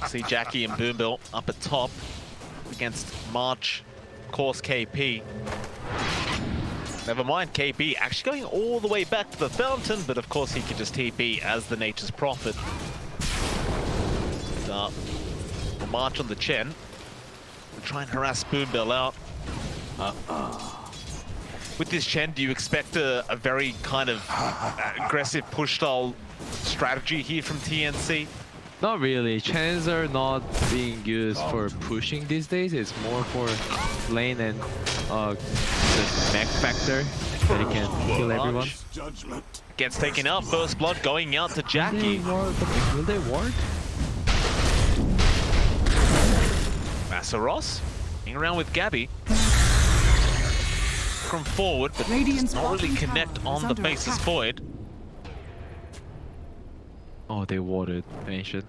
See Jackie and Boombill up at top against March, course KP. Never mind, KP actually going all the way back to the fountain, but of course he can just TP as the Nature's Prophet. But, we'll march on the Chen. We'll try and harass Boombill out. With this Chen, do you expect a very kind of aggressive push style strategy here from TNC? Not really. Chens are not being used for pushing these days. It's more for lane and the mech factor that it can kill everyone. Gets taken out. First blood going out to Jackie. Will they ward? Massaros hanging around with Gabby. From forward, but does not really connect on the basis void. Oh, they warded Ancient.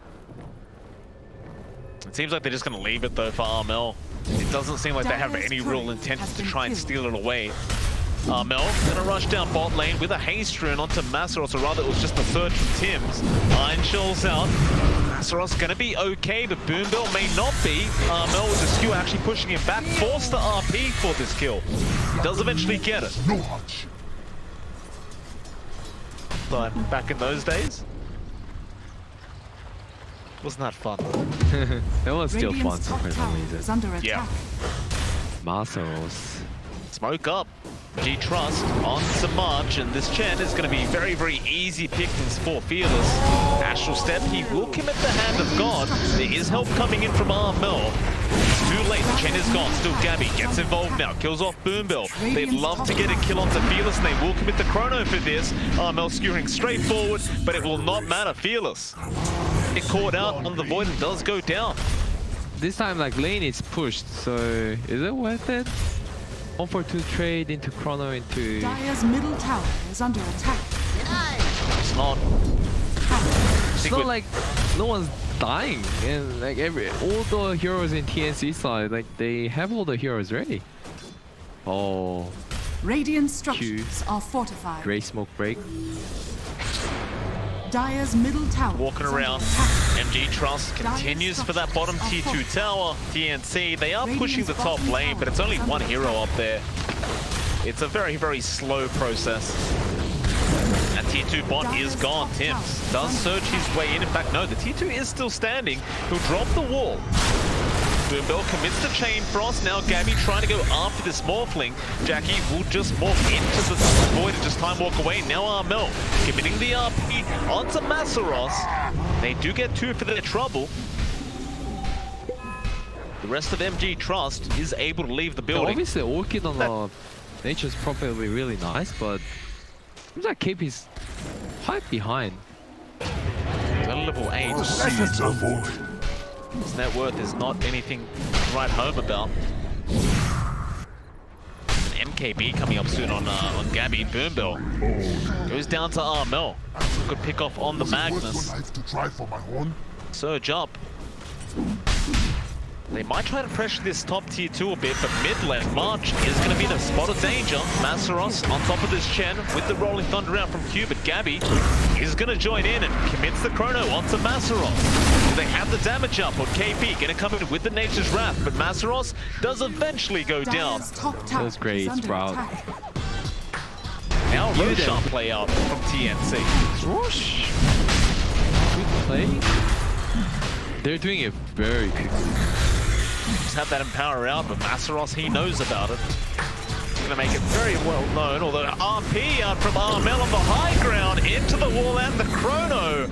It seems like they're just going to leave it though for Armel. It doesn't seem like they have any real intention to try and steal it away. Armel going to rush down bot lane with a haste rune onto Massaros, or rather it was just a surge from Tim's. Iron Shell's out. Massaros going to be okay, but Boombill may not be. Armel with the skew actually pushing him back, forced the RP for this kill. He does eventually get it. But back in those days, wasn't that fun? That was still fun for some reason. Yeah. Massaros. Smoke up. G-Trust on to March, and this Chen is going to be very, very easy pickings for Fearless. Astral Step, he will commit the Hand of God. There is help coming in from Armel. It's too late, the Chen is gone. Still Gabby gets involved now, kills off Boombill. They'd love to get a kill onto Fearless, and they will commit the chrono for this. Armel skewing straight forward, but it will not matter. Fearless get caught out on the void and does go down. This time, like, lane is pushed, so is it worth it? 1-for-2 trade into chrono into... Dire's middle tower is under attack. It's not. It's not like no one's dying, and like all the heroes in TNC side, like they have all the heroes ready. Oh. Radiant structures are fortified. Great smoke break. Dire's middle tower. Walking around. MG Trust continues for that bottom tier 2 tower. TNC, they are pushing the top lane, but it's only one hero up there. It's a very, very slow process. And tier 2 bot is gone. Tims does surge his way in. In fact, no, the tier 2 is still standing. He'll drop the wall. Boombill commits the Chain Frost. Now Gabby trying to go after this Morphling. Jackie will just morph into the void and just time walk away. Now Armel committing the RP onto Massaros. They do get 2 for their trouble. The rest of MG Trust is able to leave the building. Yeah, obviously, Orchid on the Nature's Prophet will be really nice, but seems like KP's quite behind. He's got a level 8. His net worth is not anything to write home about. MKB coming up soon on Gabby. Boombill goes down to Armel. Good pick off on the Magnus. Surge up. They might try to pressure this top tier 2 a bit, but mid lane March is going to be in a spot of danger. Massaros on top of this Chen with the Rolling Thunder out from Q, but Gabby is going to join in and commits the chrono onto Massaros. Do they have the damage up on KP? Going to come in with the Nature's Wrath, but Massaros does eventually go down. That was great, Sprout. Now Roshan play out from TNC. Rosh. Good play. They're doing it very quickly. Just have that Empower out, but Massaros, he knows about it. He's going to make it very well known, although RP out from Armel on the high ground, into the wall and the chrono.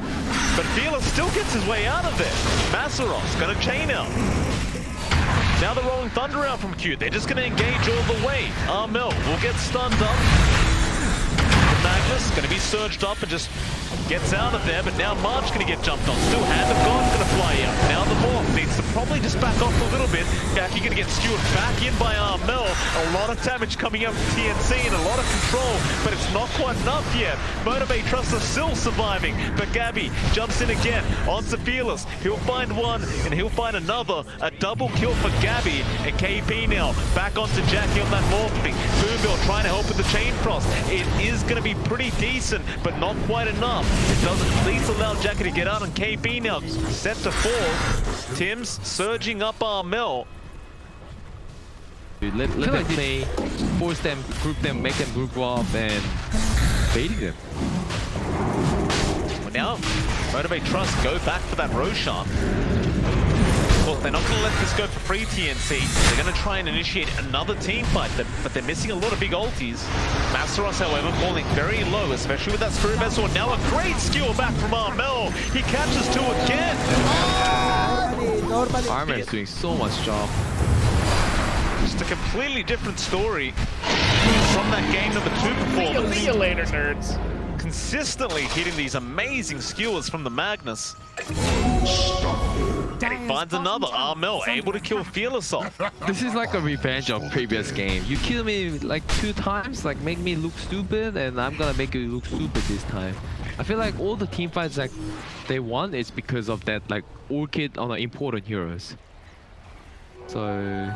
But Fearless still gets his way out of there. Massaros got a chain out. Now the Rolling Thunder out from Q. They're just going to engage all the way. Armel will get stunned up. The Magnus going to be surged up and just gets out of there, but now March going to get jumped on. Still Hand of God going to fly out. Now the Morph needs to probably just back off a little bit. Jackie going to get skewered back in by Armel. A lot of damage coming up from TNC and a lot of control, but it's not quite enough yet. Motivate Trust are still surviving, but Gabby jumps in again onto Fearless. He'll find one, and he'll find another. A double kill for Gabby, and KP now back onto Jackie on that morphing. Boombill trying to help with the chain frost. It is going to be pretty decent, but not quite enough. It doesn't at least allow Jackie to get out, and KP now set to fall. Tim's surging up Armel. Dude, let them play, force them, group them, make them group up, and baiting them. Well, now, Motivate Trust go back for that Roshan. Of course, they're not going to let this go for free, TNC. They're going to try and initiate another team fight, but they're missing a lot of big ultis. Masteros, however, falling very low, especially with that Spirit Vessel. Now a great skill back from Armel. He catches two again. Armel's doing so much job. Just a completely different story from that game number 2 performance. See you later, nerds. Consistently hitting these amazing skewers from the Magnus. And he finds another. Armel able to kill Fearless off. This is like a revenge of previous game. You kill me like 2 times, like make me look stupid, and I'm gonna make you look stupid this time. I feel like all the team fights like they won is because of that like Orchid on the important heroes. So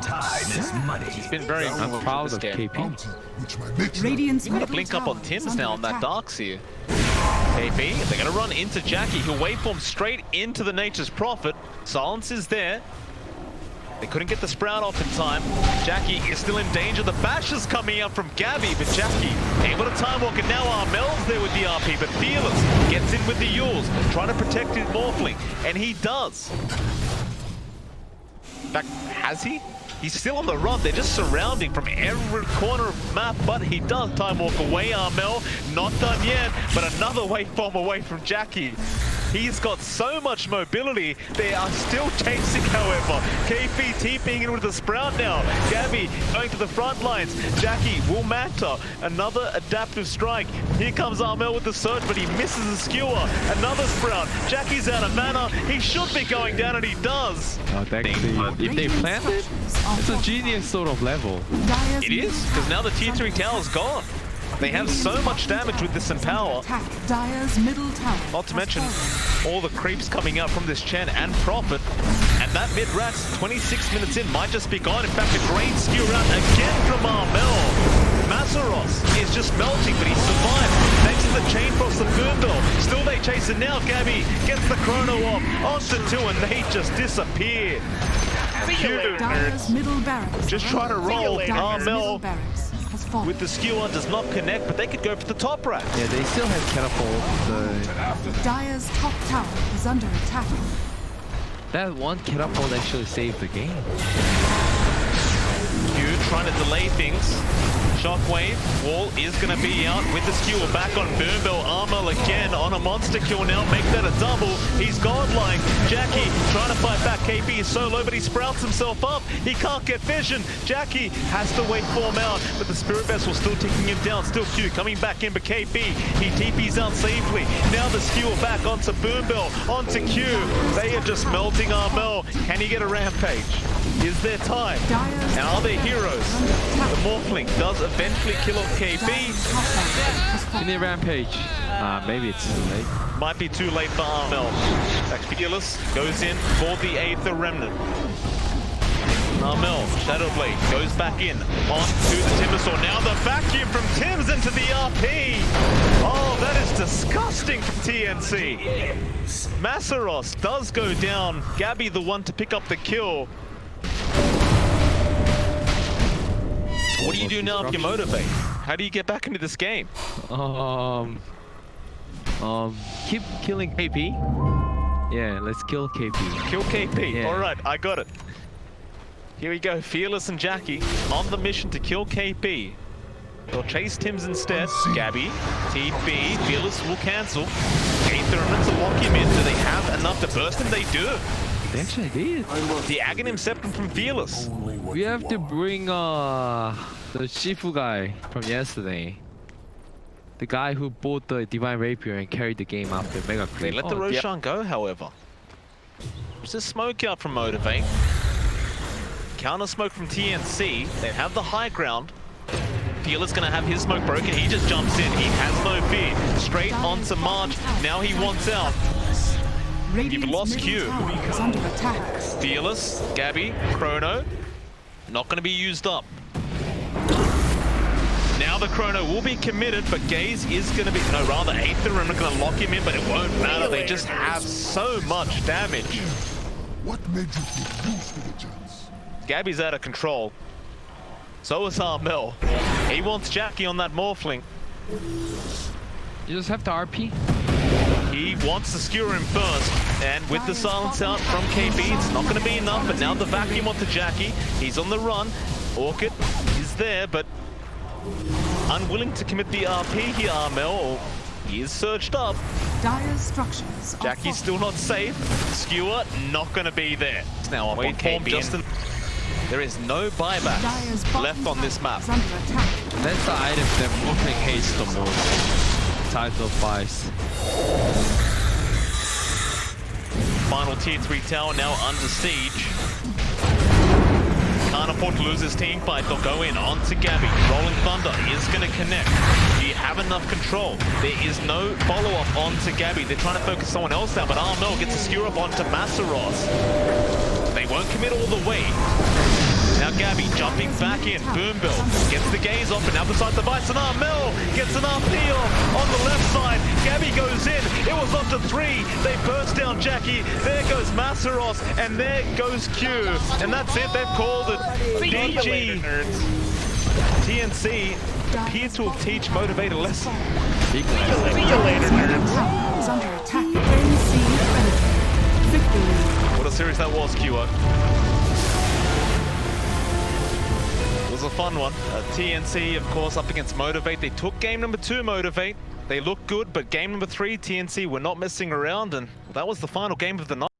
He's been very I'm proud of KP. Radiant's Got a middle blink up on tower is Tim's under now on that attack. Darkseer. KP, they're going to run into Jackie. He'll waveform straight into the Nature's Prophet. Silence is there. They couldn't get the Sprout off in time. Jackie is still in danger. The bash is coming out from Gabby, but Jackie able to time walk, and now Armel's there with the RP, but Fearless gets in with the Yules, trying to protect his Morphling, and he does. In fact, has he? He's still on the run. They're just surrounding from every corner of the map, but he does time walk away, Armel. Not done yet, but another waveform away from Jackie. He's got so much mobility. They are still chasing, however. KP TPing in with the Sprout now. Gabby going to the front lines. Jackie will matter. Another adaptive strike. Here comes Armel with the surge, but he misses a skewer. Another Sprout. Jackie's out of mana. He should be going down, and he does. Oh, if they plant it, it's a genius sort of level. Dire's It is, because now the tier 3 tower's gone. They have so much damage with this Empower. attack. Dire's middle tower. Not to has mention fallen. all the creeps coming out from this Chen and Prophet. And that mid-rats, 26 minutes in, might just be gone. In fact, a great skew round again from Armel. Mazeros is just melting, but he survived. Thanks to the chain frost of Boombill. Still they chase it now. Gabby gets the chrono off. Onto 2, and they just disappear. Cute. Dire's middle barracks. Just try to roll. Dire's middle Armel barracks has fallen. with the skewer does not connect, but they could go for the top rack. Yeah, they still have catapult. Dire's top tower is under attack. That one catapult actually saved the game. Q trying to delay things. Shockwave, wall is going to be out with the skewer back on Boombill. Armel again on a monster kill now, make that a double. He's godlike. Jackie trying to fight back. KP is so low, but he sprouts himself up. He can't get vision. Jackie has to wait form out, but the Spirit Vessel still ticking him down. Still Q coming back in, but KP, he TP's out safely. Now the skewer back onto Boombill, onto Q. They are just melting Armel. Can he get a rampage? Is there time? Dire's And are there heroes? The Morphling does eventually kill off Dire's KP. top barracks has You fallen. need rampage. Maybe it's too late. Might be too late for Armel. Fearless goes in for the Aether Remnant. Armel, Shadowblade, goes back in onto the Timbersaw. Now the vacuum from Tim's into the RP. Oh, that is disgusting from TNC. Maseros does go down. Gabby the one to pick up the kill. What do you do now if you motivate? How do you get back into this game? Keep killing KP. Yeah, let's kill KP. Kill KP. Yeah. All right, I got it. Here we go. Fearless and Jackie on the mission to kill KP. They'll chase Tims instead. Gabby, TP, Fearless will cancel. Aether Remnants to lock him in. Do they have enough to burst him? They do. They actually did. The Aghanim Septum from Fearless. We have to bring the Shifu guy from yesterday. The guy who bought the Divine Rapier and carried the game after Mega They Creep. let the Roshan go, however. There's a smoke out from Motivate. Counter smoke from TNC. They have the high ground. Fearless gonna have his smoke broken. He just jumps in. He has no fear. Straight onto March. Now he wants out. You've lost Q. Is under attack. Fearless, Gabby, Chrono. Not gonna be used up. Now the Chrono will be committed, but Gaze is going to be... No, rather, Aether are going to lock him in, but it won't matter. They just have so much damage. What made you get used to the chance? Gabby's out of control. So is Armel. He wants Jackie on that Morphling. You just have to RP. He wants to skewer him first, and with the silence out from KB, it's not going to be enough, but now the vacuum onto Jackie. He's on the run. Orchid is there, but unwilling to commit the RP here, Armel. He is surged up. Dire's structures are Jackie's still not safe. Skewer not going to be there. Now up on form, Justin. There is no buyback Dire's bottom left on this map. is under attack. That's the item that Morphling hates the most. Title buys. Final tier 3 tower now under siege. Can't afford to lose his team fight. They'll go in onto Gabby. Rolling Thunder is going to connect. Do you have enough control? There is no follow-up onto Gabby. They're trying to focus someone else down, but Armel gets a skewer up onto Masseros. They won't commit all the way. Now Gabby jumping back in. Boombill gets the gaze off, and now beside the Vice, and Armel gets an RP off on the left side. Gabby goes in. It was up to 3. They burst down Jackie. There goes Masseros, and there goes Q. And that's it. They've called it. DG. TNC appear to have teach Motivate a lesson. Big Is under attack. NC victory. What a series that was, QO. It was a fun one. TNC, of course, up against Motivate. They took game number 2, Motivate. They looked good, but game number 3, TNC were not messing around, and that was the final game of the night.